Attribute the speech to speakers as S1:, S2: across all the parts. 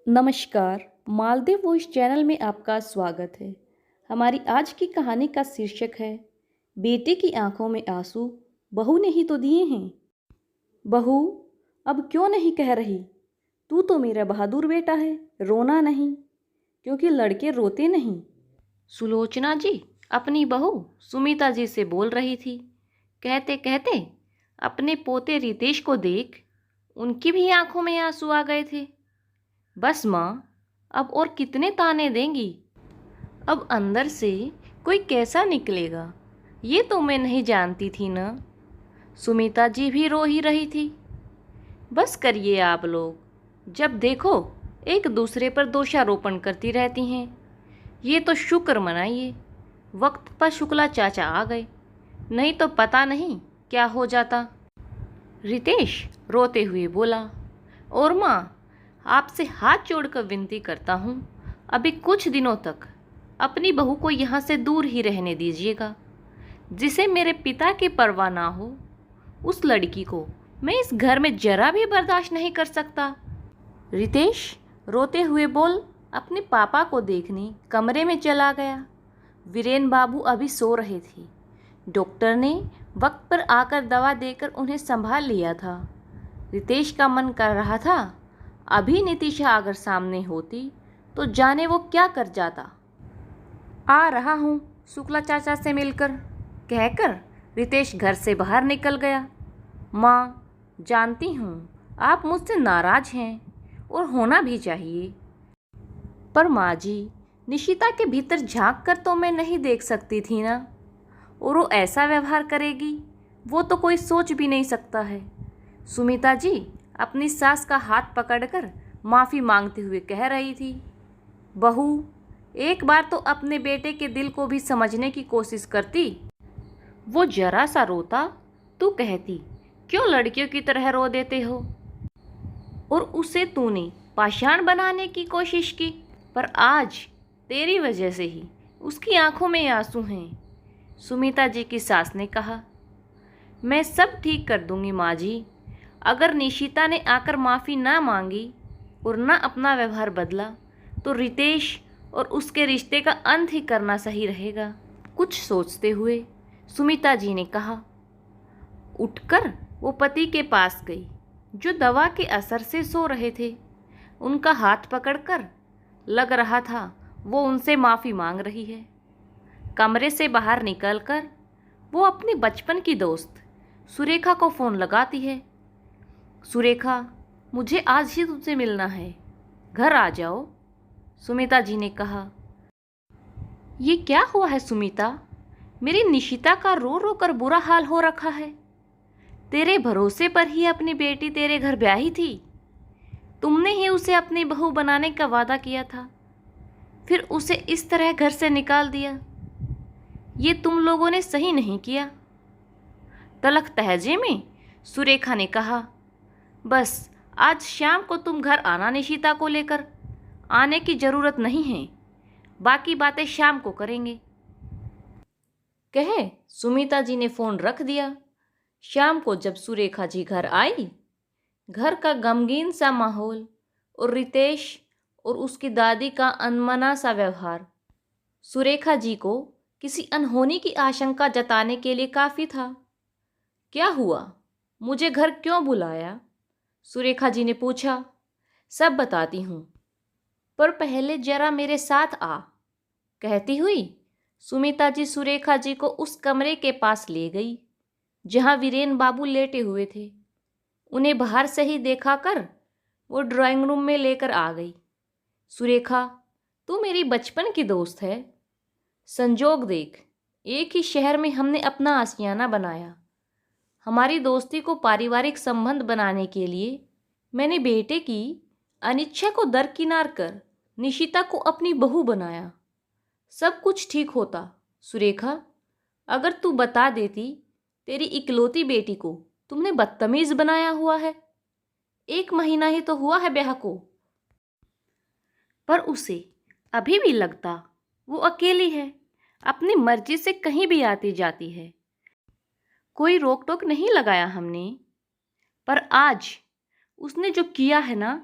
S1: नमस्कार, Maldev voice channel में आपका स्वागत है। हमारी आज की कहानी का शीर्षक है बेटे की आंखों में आंसू, बहू ने ही तो दिए हैं। बहू, अब क्यों नहीं कह रही? तू तो मेरा बहादुर बेटा है, रोना नहीं, क्योंकि लड़के रोते नहीं। सुलोचना जी अपनी बहू सुमिता जी से बोल रही थी। कहते कहते अपने पोते रितेश को देख उनकी भी आंखों में आंसू आ गए थे। बस माँ, अब और कितने ताने देंगी? अब अंदर से कोई कैसा निकलेगा, ये तो मैं नहीं जानती थी ना। सुमिता जी भी रो ही रही थी। बस करिए आप लोग, जब देखो एक दूसरे पर दोषारोपण करती रहती हैं। ये तो शुक्र मनाइए वक्त पर शुक्ला चाचा आ गए, नहीं तो पता नहीं क्या हो जाता। रितेश रोते हुए बोला, और माँ, आपसे हाथ जोड़कर विनती करता हूँ, अभी कुछ दिनों तक अपनी बहू को यहाँ से दूर ही रहने दीजिएगा। जिसे मेरे पिता की परवाह ना हो, उस लड़की को मैं इस घर में जरा भी बर्दाश्त नहीं कर सकता। रितेश रोते हुए बोल अपने पापा को देखने कमरे में चला गया। वीरेन बाबू अभी सो रहे थे। डॉक्टर ने वक्त पर आकर दवा देकर उन्हें संभाल लिया था। रितेश का मन कर रहा था अभी नितिशा अगर सामने होती तो जाने वो क्या कर जाता। आ रहा हूँ शुक्ला चाचा से मिलकर, कहकर रितेश घर से बाहर निकल गया। माँ, जानती हूँ आप मुझसे नाराज हैं और होना भी चाहिए, पर माँ जी, निशिता के भीतर झांक कर तो मैं नहीं देख सकती थी ना। और वो ऐसा व्यवहार करेगी वो तो कोई सोच भी नहीं सकता है। सुमिता जी अपनी सास का हाथ पकड़कर माफ़ी मांगते हुए कह रही थी, बहू, एक बार तो अपने बेटे के दिल को भी समझने की कोशिश करती। वो जरा सा रोता तो कहती, क्यों लड़कियों की तरह रो देते हो? और उसे तूने पाषाण बनाने की कोशिश की, पर आज तेरी वजह से ही उसकी आंखों में आंसू हैं। सुमिता जी की सास ने कहा, मैं सब ठीक कर दूंगी माँ जी। अगर निशिता ने आकर माफ़ी ना मांगी और ना अपना व्यवहार बदला तो रितेश और उसके रिश्ते का अंत ही करना सही रहेगा। कुछ सोचते हुए सुमिता जी ने कहा। उठकर वो पति के पास गई जो दवा के असर से सो रहे थे। उनका हाथ पकड़कर लग रहा था वो उनसे माफ़ी मांग रही है। कमरे से बाहर निकलकर वो अपनी बचपन की दोस्त सुरेखा को फ़ोन लगाती है। सुरेखा, मुझे आज ही तुमसे मिलना है, घर आ जाओ। सुमिता जी ने कहा, ये क्या हुआ है सुमिता? मेरी निशिता का रो रो कर बुरा हाल हो रखा है। तेरे भरोसे पर ही अपनी बेटी तेरे घर ब्याही थी। तुमने ही उसे अपनी बहू बनाने का वादा किया था, फिर उसे इस तरह घर से निकाल दिया। ये तुम लोगों ने सही नहीं किया। तलख तहजे में सुरेखा ने कहा, बस आज शाम को तुम घर आना। निशिता को लेकर आने की ज़रूरत नहीं है, बाकी बातें शाम को करेंगे। कहे सुमिता जी ने फ़ोन रख दिया। शाम को जब सुरेखा जी घर आई, घर का गमगीन सा माहौल और रितेश और उसकी दादी का अनमना सा व्यवहार सुरेखा जी को किसी अनहोनी की आशंका जताने के लिए काफ़ी था। क्या हुआ? मुझे घर क्यों बुलाया? सुरेखा जी ने पूछा। सब बताती हूँ, पर पहले जरा मेरे साथ आ, कहती हुई सुमिता जी सुरेखा जी को उस कमरे के पास ले गई जहाँ वीरेन बाबू लेटे हुए थे। उन्हें बाहर से ही देखा कर वो ड्राइंग रूम में लेकर आ गई। सुरेखा, तू मेरी बचपन की दोस्त है। संजोग देख, एक ही शहर में हमने अपना आशियाना बनाया। हमारी दोस्ती को पारिवारिक संबंध बनाने के लिए मैंने बेटे की अनिच्छा को दरकिनार कर निशिता को अपनी बहू बनाया। सब कुछ ठीक होता सुरेखा, अगर तू बता देती तेरी इकलौती बेटी को तुमने बदतमीज बनाया हुआ है। 1 महीना ही तो हुआ है ब्याह को, पर उसे अभी भी लगता वो अकेली है, अपनी मर्जी से कहीं भी आती जाती है। कोई रोक टोक नहीं लगाया हमने, पर आज उसने जो किया है ना,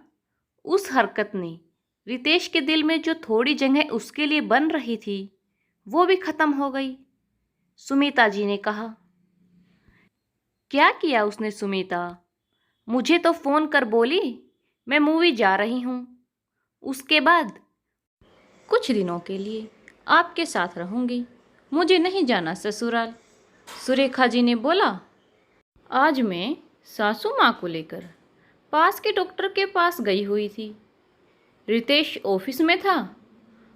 S1: उस हरकत ने रितेश के दिल में जो थोड़ी जगह उसके लिए बन रही थी वो भी खत्म हो गई। सुमिता जी ने कहा। क्या किया उसने सुमिता? मुझे तो फ़ोन कर बोली मैं मूवी जा रही हूँ, उसके बाद कुछ दिनों के लिए आपके साथ रहूँगी, मुझे नहीं जाना ससुराल। सुरेखा जी ने बोला। आज मैं सासू माँ को लेकर पास के डॉक्टर के पास गई हुई थी। रितेश ऑफिस में था।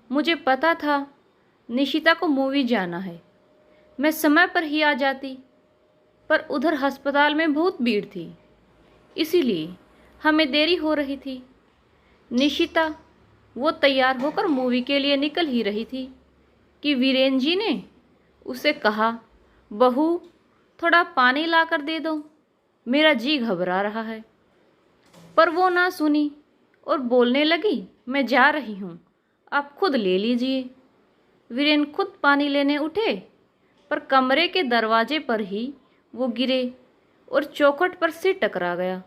S1: मुझे पता था निशिता को मूवी जाना है, मैं समय पर ही आ जाती, पर उधर अस्पताल में बहुत भीड़ थी, इसीलिए हमें देरी हो रही थी। निशिता वो तैयार होकर मूवी के लिए निकल ही रही थी कि वीरेन जी ने उसे कहा, बहू थोड़ा पानी ला कर दे दो, मेरा जी घबरा रहा है। पर वो ना सुनी और बोलने लगी, मैं जा रही हूँ, आप खुद ले लीजिए। वीरेन खुद पानी लेने उठे, पर कमरे के दरवाजे पर ही वो गिरे और चौखट पर सिर टकरा गया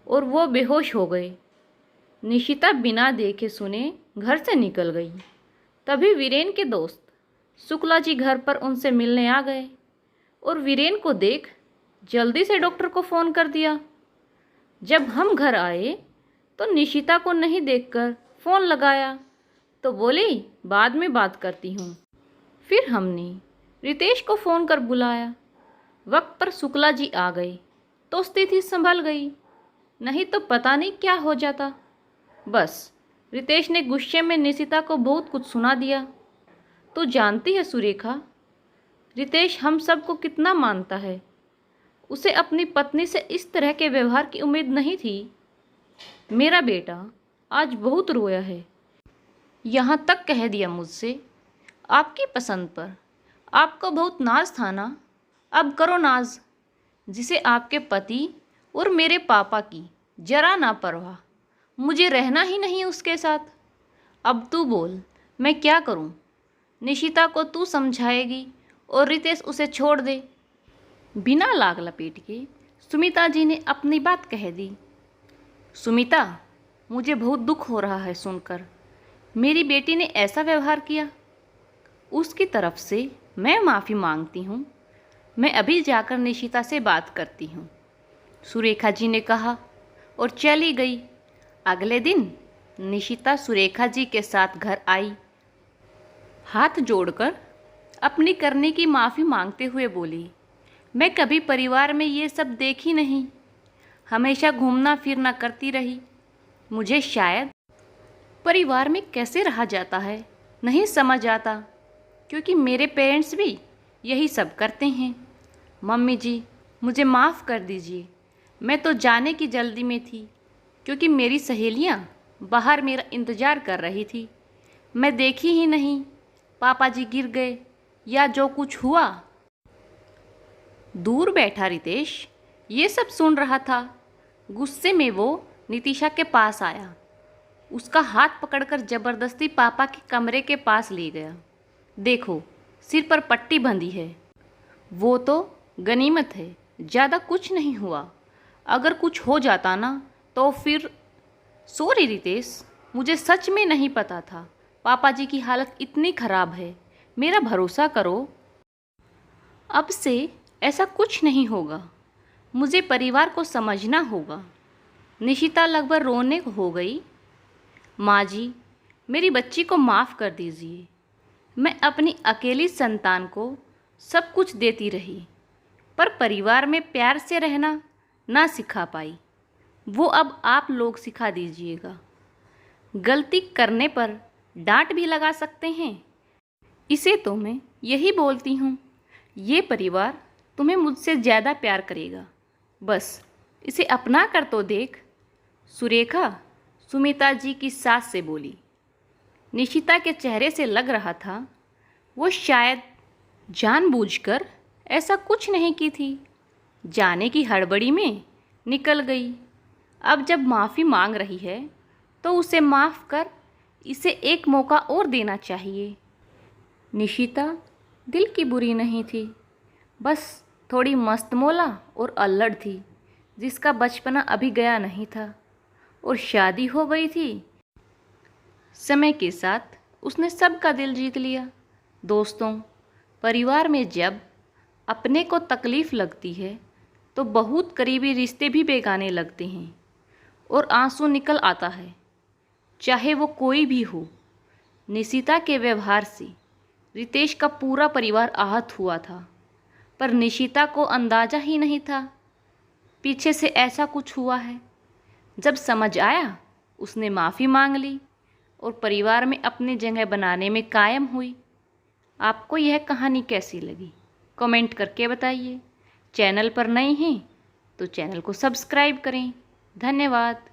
S1: और वो बेहोश हो गए। निशिता बिना देखे सुने घर से निकल गई। तभी वीरेन के दोस्त शुक्ला जी घर पर उनसे मिलने आ गए और वीरेन को देख जल्दी से डॉक्टर को फ़ोन कर दिया। जब हम घर आए तो निशिता को नहीं देखकर फ़ोन लगाया तो बोली, बाद में बात करती हूँ। फिर हमने रितेश को फ़ोन कर बुलाया। वक्त पर शुक्ला जी आ गए तो स्थिति संभल गई, नहीं तो पता नहीं क्या हो जाता। बस रितेश ने गुस्से में निशिता को बहुत कुछ सुना दिया। तो जानती है सुरेखा, रितेश हम सबको कितना मानता है। उसे अपनी पत्नी से इस तरह के व्यवहार की उम्मीद नहीं थी। मेरा बेटा आज बहुत रोया है, यहाँ तक कह दिया मुझसे आपकी पसंद पर आपको बहुत नाज था ना, अब करो नाज, जिसे आपके पति और मेरे पापा की जरा ना परवाह। मुझे रहना ही नहीं उसके साथ। अब तू बोल मैं क्या करूं? निशिता को तू समझाएगी और रितेश उसे छोड़ दे। बिना लाग लपेट के सुमिता जी ने अपनी बात कह दी। सुमिता, मुझे बहुत दुख हो रहा है सुनकर, मेरी बेटी ने ऐसा व्यवहार किया। उसकी तरफ से मैं माफ़ी मांगती हूँ। मैं अभी जाकर निशिता से बात करती हूँ, सुरेखा जी ने कहा और चली गई। अगले दिन निशिता सुरेखा जी के साथ घर आई। हाथ जोड़कर अपनी करने की माफ़ी मांगते हुए बोली, मैं कभी परिवार में ये सब देखी नहीं, हमेशा घूमना फिरना करती रही। मुझे शायद परिवार में कैसे रहा जाता है नहीं समझ आता, क्योंकि मेरे पेरेंट्स भी यही सब करते हैं। मम्मी जी मुझे माफ़ कर दीजिए, मैं तो जाने की जल्दी में थी, क्योंकि मेरी सहेलियां बाहर मेरा इंतज़ार कर रही थी। मैं देखी ही नहीं पापा जी गिर गए या जो कुछ हुआ। दूर बैठा रितेश ये सब सुन रहा था। गुस्से में वो नितिशा के पास आया, उसका हाथ पकड़कर ज़बरदस्ती पापा के कमरे के पास ले गया। देखो सिर पर पट्टी बंधी है, वो तो गनीमत है, ज़्यादा कुछ नहीं हुआ। अगर कुछ हो जाता ना तो फिर। सॉरी रितेश, मुझे सच में नहीं पता था पापा जी की हालत इतनी ख़राब है, मेरा भरोसा करो। अब से ऐसा कुछ नहीं होगा, मुझे परिवार को समझना होगा। निशिता लगभग रोने हो गई। माँ जी मेरी बच्ची को माफ़ कर दीजिए, मैं अपनी अकेली संतान को सब कुछ देती रही, पर परिवार में प्यार से रहना ना सिखा पाई, वो अब आप लोग सिखा दीजिएगा। गलती करने पर डांट भी लगा सकते हैं, इसे तो मैं यही बोलती हूँ। ये परिवार तुम्हें मुझसे ज़्यादा प्यार करेगा, बस इसे अपना कर तो देख। सुरेखा सुमिता जी की सास से बोली। निशिता के चेहरे से लग रहा था वो शायद जानबूझकर ऐसा कुछ नहीं की थी, जाने की हड़बड़ी में निकल गई। अब जब माफ़ी मांग रही है तो उसे माफ़ कर, इसे एक मौका और देना चाहिए। निशिता दिल की बुरी नहीं थी, बस थोड़ी मस्तमौला और अल्लड़ थी, जिसका बचपना अभी गया नहीं था और शादी हो गई थी। समय के साथ उसने सबका दिल जीत लिया। दोस्तों, परिवार में जब अपने को तकलीफ़ लगती है तो बहुत करीबी रिश्ते भी बेगाने लगते हैं और आंसू निकल आता है, चाहे वो कोई भी हो। निशिता के व्यवहार से रितेश का पूरा परिवार आहत हुआ था, पर निशिता को अंदाज़ा ही नहीं था पीछे से ऐसा कुछ हुआ है। जब समझ आया, उसने माफ़ी मांग ली और परिवार में अपनी जगह बनाने में कायम हुई। आपको यह कहानी कैसी लगी? कमेंट करके बताइए। चैनल पर नए हैं तो चैनल को सब्सक्राइब करें। धन्यवाद।